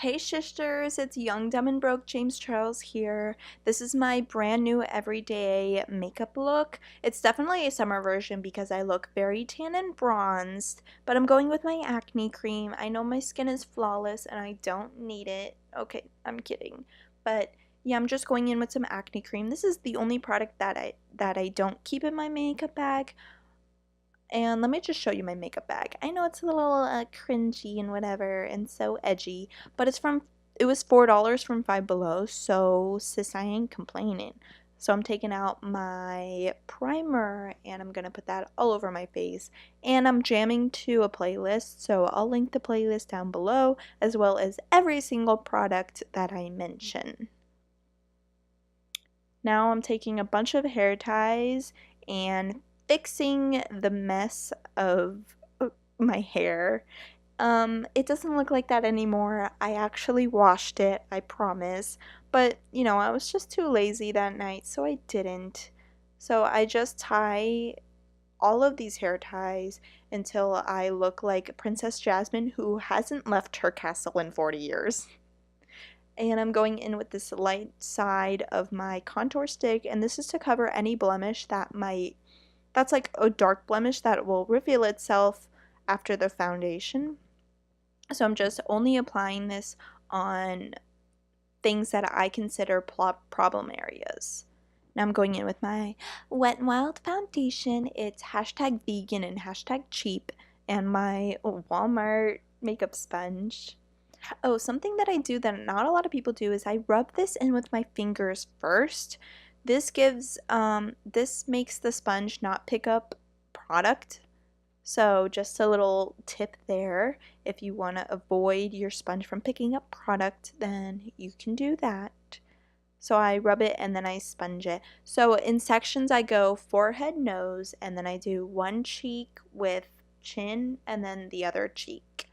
Hey sisters, it's Young, Dumb, and Broke James Charles here. This is my brand new everyday makeup look. It's definitely a summer version because I look very tan and bronzed, but I'm going with my acne cream. I know my skin is flawless and I don't need it. Okay, I'm kidding. But yeah, I'm just going in with some acne cream. This is the only product that I don't keep in my makeup bag. And let me just show you my makeup bag. I know it's a little cringy and whatever and so edgy, but it was $4 from Five Below, so sis, I ain't complaining. So I'm taking out my primer and I'm gonna put that all over my face. And I'm jamming to a playlist, so I'll link the playlist down below as well as every single product that I mention. Now I'm taking a bunch of hair ties and fixing the mess of my hair. It doesn't look like that anymore. I actually washed it, I promise. But, I was just too lazy that night, so I didn't. So I just tie all of these hair ties until I look like Princess Jasmine, who hasn't left her castle in 40 years. And I'm going in with this light side of my contour stick, and this is to cover any blemish that's like a dark blemish that will reveal itself after the foundation. So I'm just only applying this on things that I consider problem areas. Now I'm going in with my Wet n Wild foundation. It's hashtag vegan and hashtag cheap, and my Walmart makeup sponge. Oh, something that I do that not a lot of people do is I rub this in with my fingers first. This makes the sponge not pick up product. So just a little tip there. If you want to avoid your sponge from picking up product, then you can do that. So I rub it and then I sponge it. So in sections I go forehead, nose, and then I do one cheek with chin and then the other cheek.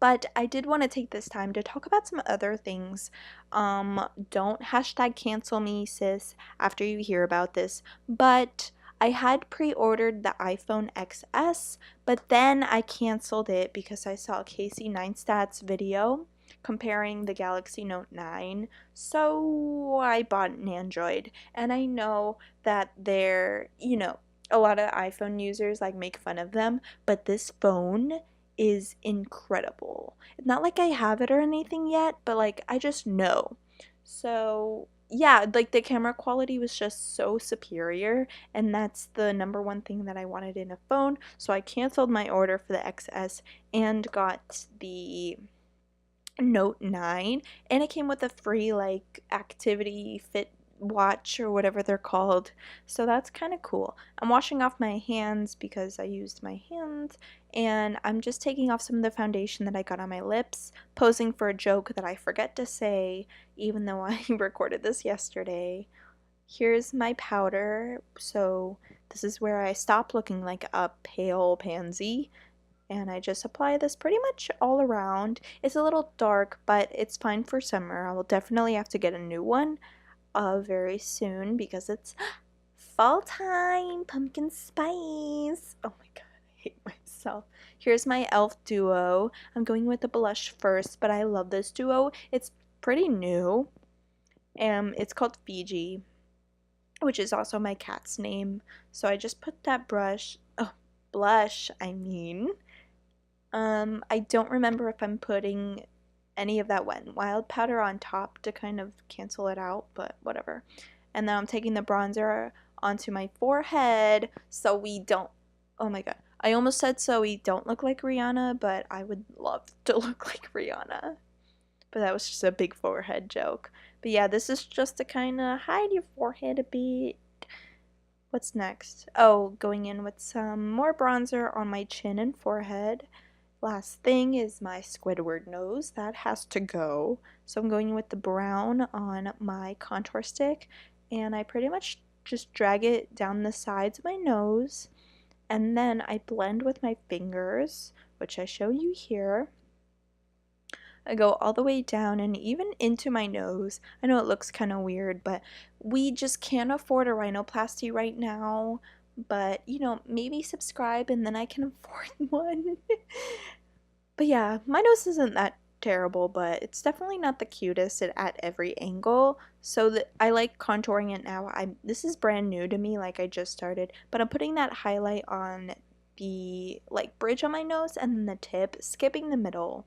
But I did want to take this time to talk about some other things. Don't hashtag cancel me, sis, after you hear about this. But I had pre-ordered the iPhone XS, but then I canceled it because I saw Casey Neinstat's video comparing the Galaxy Note 9. So I bought an Android. And I know that a lot of iPhone users make fun of them, but this phone is incredible. It's not like I have it or anything yet, but I just know. So yeah, the camera quality was just so superior, and that's the number one thing that I wanted in a phone. So I canceled my order for the XS and got the Note 9, and it came with a free activity fit watch or whatever they're called. So that's kind of cool. I'm washing off my hands because I used my hands, and I'm just taking off some of the foundation that I got on my lips, posing for a joke that I forget to say even though I recorded this yesterday. Here's my powder. So this is where I stop looking like a pale pansy. And I just apply this pretty much all around. It's a little dark, but it's fine for summer. I will definitely have to get a new one very soon because it's fall time. Pumpkin spice. Oh my god, I hate myself. Here's my e.l.f. duo. I'm going with the blush first, but I love this duo. It's pretty new. It's called Fiji, which is also my cat's name. So I just put that blush, I mean. I don't remember if I'm putting any of that Wet n Wild powder on top to kind of cancel it out, but whatever. And then I'm taking the bronzer onto my forehead so we don't, oh my god, I almost said so we don't look like Rihanna, but I would love to look like Rihanna. But that was just a big forehead joke. But yeah, this is just to kind of hide your forehead a bit. What's next? Oh, going in with some more bronzer on my chin and forehead. Last thing is my Squidward nose. That has to go. So I'm going with the brown on my contour stick, and I pretty much just drag it down the sides of my nose, and then I blend with my fingers, which I show you here. I go all the way down and even into my nose. I know it looks kind of weird, but we just can't afford a rhinoplasty right now. But, maybe subscribe and then I can afford one. But yeah, my nose isn't that terrible, but it's definitely not the cutest at every angle. So that I like contouring it now. This is brand new to me, like I just started, but I'm putting that highlight on the like bridge on my nose and then the tip, skipping the middle,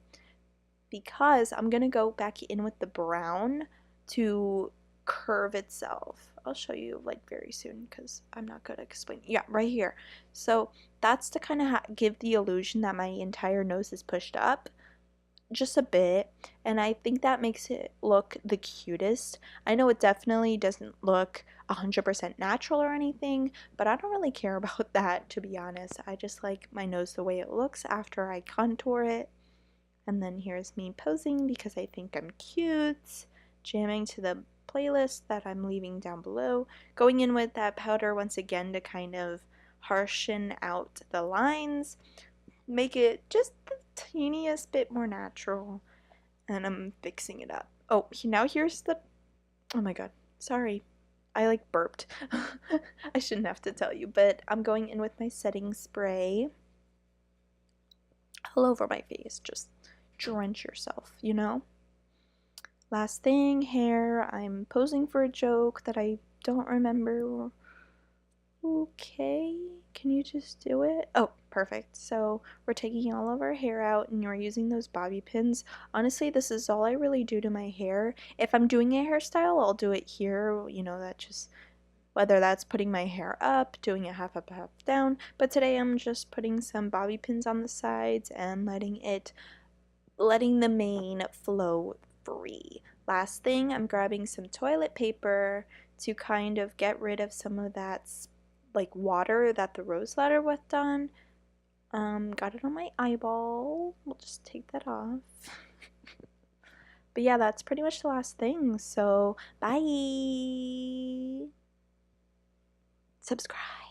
because I'm gonna go back in with the brown to curve itself. I'll show you like very soon because I'm not good at explaining. Yeah, right here. So that's to kind of give the illusion that my entire nose is pushed up just a bit, and I think that makes it look the cutest. I know it definitely doesn't look 100% natural or anything, but I don't really care about that, to be honest. I just like my nose the way it looks after I contour it. And then here's me posing because I think I'm cute, jamming to the playlist that I'm leaving down below, going in with that powder once again to kind of harshen out the lines, make it just the teeniest bit more natural, and I'm fixing it up. Oh, now here's the, oh my god, sorry, I like burped. I shouldn't have to tell you, but I'm going in with my setting spray all over my face. Just drench yourself, you know? Last thing, hair. I'm posing for a joke that I don't remember. Okay, can you just do it? Oh, perfect. So we're taking all of our hair out and we're using those bobby pins. Honestly, this is all I really do to my hair. If I'm doing a hairstyle, I'll do it here. You know, that just, whether that's putting my hair up, doing it half up, half down. But today I'm just putting some bobby pins on the sides and letting the mane flow free. Last thing, I'm grabbing some toilet paper to kind of get rid of some of that like water that the rosewater was on. Got it on my eyeball. We'll just take that off. But yeah, that's pretty much the last thing. So bye. Subscribe.